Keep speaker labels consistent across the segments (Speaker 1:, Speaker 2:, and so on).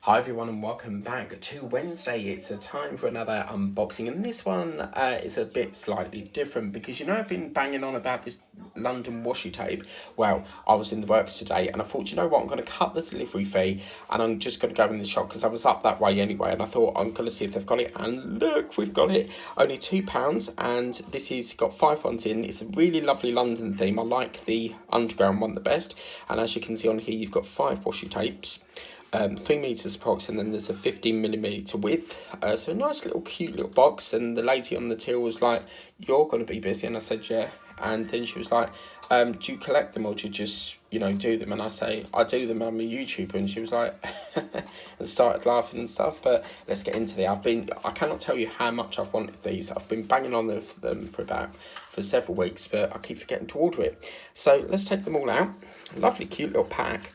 Speaker 1: Hi everyone and welcome back to Wednesday. It's a time for another unboxing, and this one is a bit slightly different because I've been banging on about this London washi tape. Well, I was in the works today and I thought, I'm going to cut the delivery fee and I'm just going to go in the shop because I was up that way anyway, and I thought I'm going to see if they've got it, and look, we've got it. Only £2, and this has got 5 ones in. It's a really lovely London theme. I like the underground one the best, and as you can see on here, you've got 5 washi tapes. 3 meters approx, and then there's a 15mm width, so a nice little cute little box. And the lady on the till was like, "You're going to be busy," and I said yeah. And then she was like, "Do you collect them or do you just do them?" And I say, "I do them, I'm a YouTuber." And she was like and started laughing and stuff. But let's get into there. I cannot tell you how much I've wanted these. I've been banging on them for several weeks, but I keep forgetting to order it. So let's take them all out. Lovely cute little pack.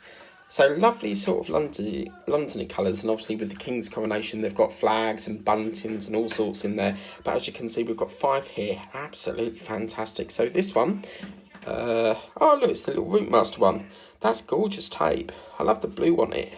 Speaker 1: So lovely sort of Londony colours, and obviously with the King's coronation they've got flags and buntings and all sorts in there. But as you can see, we've got 5 here. Absolutely fantastic. So this one, oh look, it's the little Rootmaster one. That's gorgeous tape. I love the blue on it.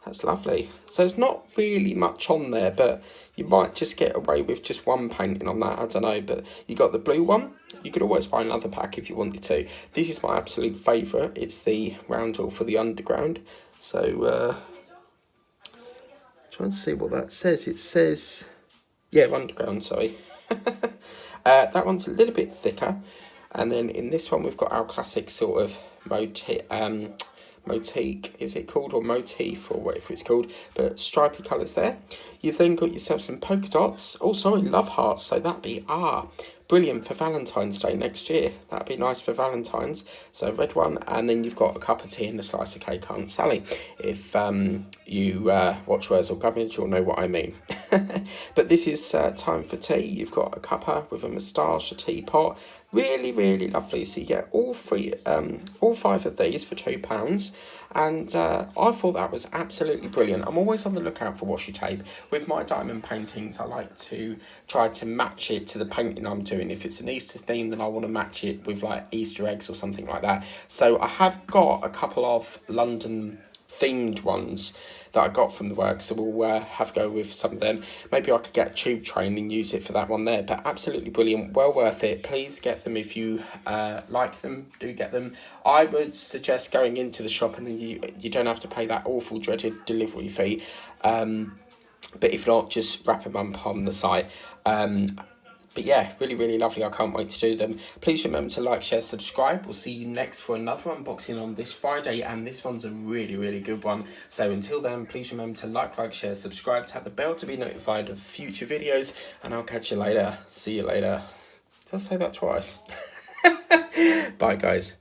Speaker 1: That's lovely. So there's not really much on there, but you might just get away with just one painting on that. I don't know, but you got the blue one. You could always buy another pack if you wanted to. This is my absolute favourite. It's the roundel for the underground. So, trying to see what that says. It says, yeah, underground, sorry. That one's a little bit thicker. And then in this one, we've got our classic sort of motique, is it called, or motif, or whatever it's called, but stripy colours there. You've then got yourself some polka dots. Oh, sorry, love hearts. So that'd be brilliant for Valentine's Day next year. That'd be nice for Valentine's. So red one, and then you've got a cup of tea and a slice of cake, Aunt Sally. If you watch Where's All Gummidge, you'll know what I mean. But this is time for tea. You've got a cuppa with a moustache, a teapot. Really, really lovely. So you get all 5 of these for £2. And I thought that was absolutely brilliant. I'm always on the lookout for washi tape. With my diamond paintings, I like to try to match it to the painting I'm doing. If it's an Easter theme, then I want to match it with like Easter eggs or something like that. So I have got a couple of London themed ones that I got from the work, so we'll have a go with some of them. Maybe I could get a tube train and use it for that one there, but absolutely brilliant, well worth it. Please get them if you like them. Do get them. I would suggest going into the shop, and then you don't have to pay that awful dreaded delivery fee, but if not, just wrap them up on the site. But yeah, really, really lovely. I can't wait to do them. Please remember to like, share, subscribe. We'll see you next for another unboxing on this Friday. And this one's a really, really good one. So until then, please remember to like, share, subscribe, tap the bell to be notified of future videos. And I'll catch you later. See you later. Did I say that twice? Bye, guys.